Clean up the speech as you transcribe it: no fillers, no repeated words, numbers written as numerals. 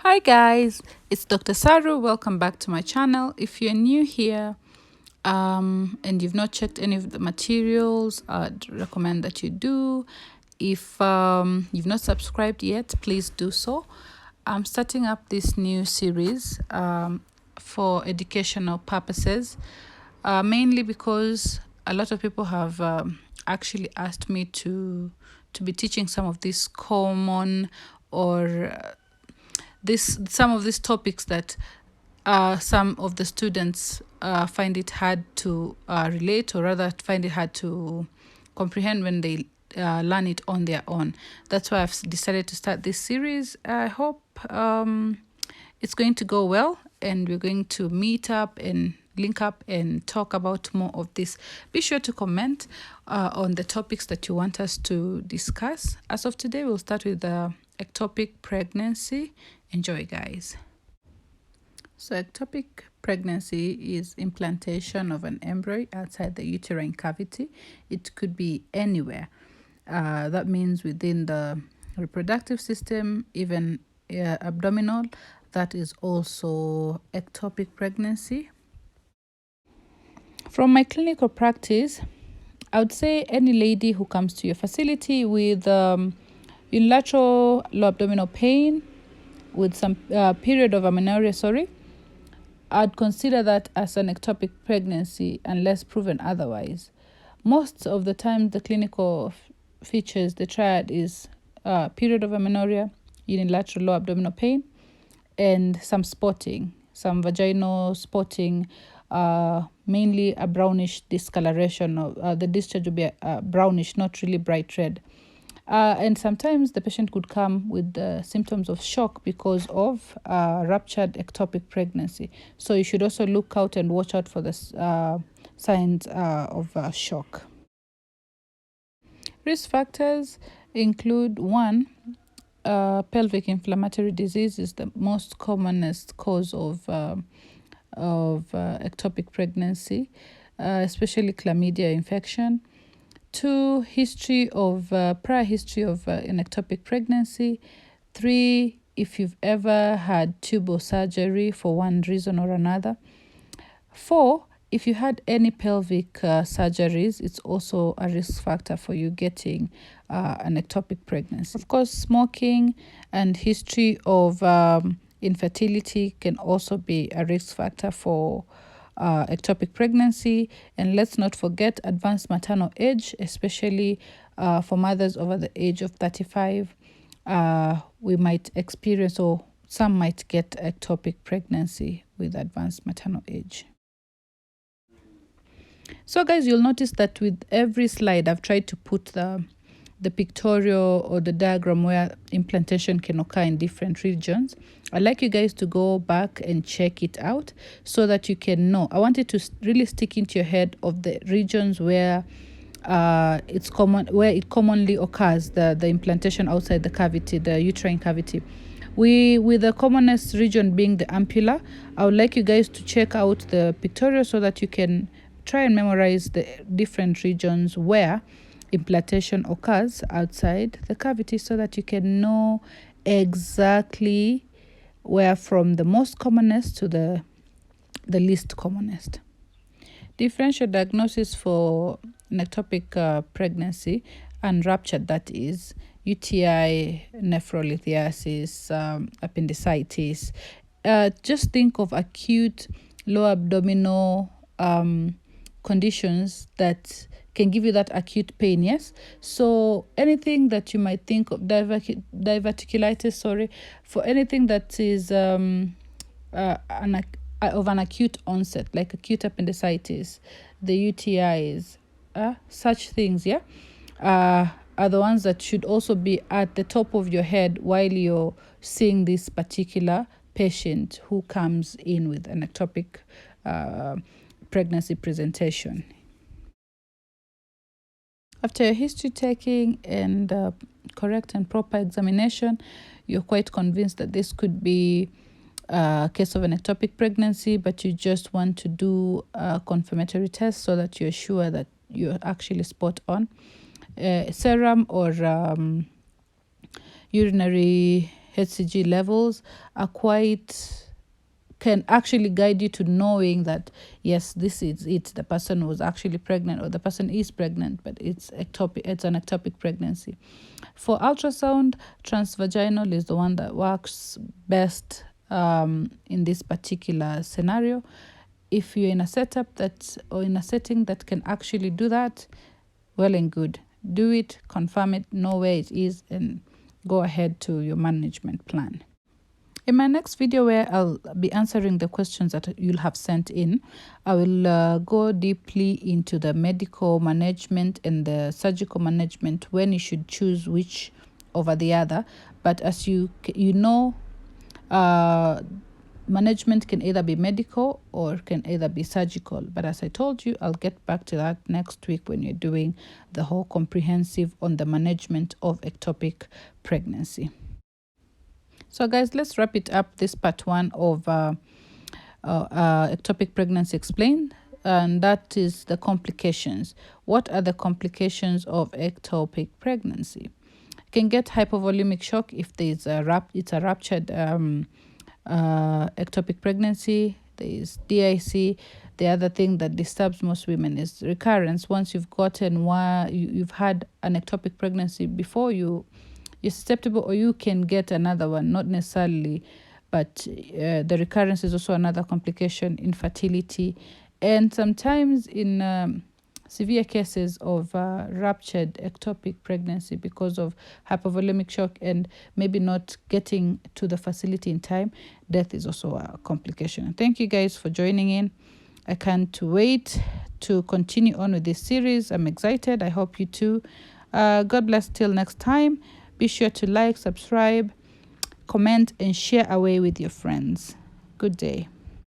Hi guys, it's Dr. Saru. Welcome back to my channel. If you're new here and you've not checked any of the materials, I'd recommend that you do. If you've not subscribed yet, please do so. I'm starting up this new series for educational purposes, mainly because a lot of people have actually asked me to be teaching some of these common or some of these topics that some of the students find it hard to relate, or rather find it hard to comprehend when they learn it on their own. That's why I've decided to start this series. I hope it's going to go well, and we're going to meet up and link up and talk about more of this. Be sure to comment on the topics that you want us to discuss. As of today, we'll start with the ectopic pregnancy. Enjoy, guys. So ectopic pregnancy is implantation of an embryo outside the uterine cavity. It could be anywhere. That means within the reproductive system, even abdominal. That is also ectopic pregnancy. From my clinical practice, I would say any lady who comes to your facility with unilateral low abdominal pain, with some period of amenorrhea, I'd consider that as an ectopic pregnancy unless proven otherwise. Most of the time, the clinical features, the triad is period of amenorrhea, unilateral low abdominal pain, and some spotting, some vaginal spotting, mainly a brownish discoloration. Of the discharge will be brownish, not really bright red. And sometimes the patient could come with symptoms of shock because of ruptured ectopic pregnancy. So you should also look out and watch out for the signs of shock. Risk factors include one, pelvic inflammatory disease is the most commonest cause of ectopic pregnancy, especially chlamydia infection. Two, prior history of an ectopic pregnancy. Three, if you've ever had tubal surgery for one reason or another. Four, if you had any pelvic surgeries, it's also a risk factor for you getting an ectopic pregnancy. Of course, smoking and history of infertility can also be a risk factor for ectopic pregnancy. And let's not forget advanced maternal age, especially for mothers over the age of 35. We might experience, or some might get, ectopic pregnancy with advanced maternal age. So guys, you'll notice that with every slide I've tried to put the pictorial or the diagram where implantation can occur in different regions. I'd like you guys to go back and check it out so that you can know. I want it to really stick into your head of the regions where it's common, where it commonly occurs, the implantation outside the cavity, the uterine cavity. With the commonest region being the ampulla, I would like you guys to check out the pictorial so that you can try and memorize the different regions where implantation occurs outside the cavity, so that you can know exactly where from the most commonest to the least commonest. Differential diagnosis for an ectopic pregnancy, unruptured, that is, UTI, nephrolithiasis, appendicitis. Just think of acute lower abdominal conditions that can give you that acute pain. Yes, so anything that you might think of, diverticulitis, for anything that is of an acute onset, like acute appendicitis, the UTIs, such things, are the ones that should also be at the top of your head while you're seeing this particular patient who comes in with an ectopic pregnancy presentation. After your history taking and correct and proper examination, you're quite convinced that this could be a case of an ectopic pregnancy, but you just want to do a confirmatory test so that you're sure that you're actually spot on. Serum or urinary HCG levels are can actually guide you to knowing that yes, this is it, the person was actually pregnant or the person is pregnant, but it's an ectopic pregnancy. For ultrasound, transvaginal is the one that works best in this particular scenario. If you're in a setting that can actually do that, well and good. Do it, confirm it, know where it is, and go ahead to your management plan. In my next video, where I'll be answering the questions that you'll have sent in, I will go deeply into the medical management and the surgical management, when you should choose which over the other. But as you know, management can either be medical or can either be surgical. But as I told you, I'll get back to that next week when you're doing the whole comprehensive on the management of ectopic pregnancy. So guys, let's wrap it up, this part 1 of ectopic pregnancy explained, and that is the complications. What are the complications of ectopic pregnancy? You can get hypovolemic shock if there's it's a ruptured ectopic pregnancy. There is DIC. The other thing that disturbs most women is recurrence. Once you've you've had an ectopic pregnancy before, you're susceptible, or you can get another one, not necessarily, but the recurrence is also another complication. Infertility, and sometimes in severe cases of ruptured ectopic pregnancy because of hypovolemic shock and maybe not getting to the facility in time, death is also a complication. Thank you guys for joining in. I can't wait to continue on with this series. I'm excited. I hope you too. God bless till next time. Be sure to like, subscribe, comment, and share away with your friends. Good day.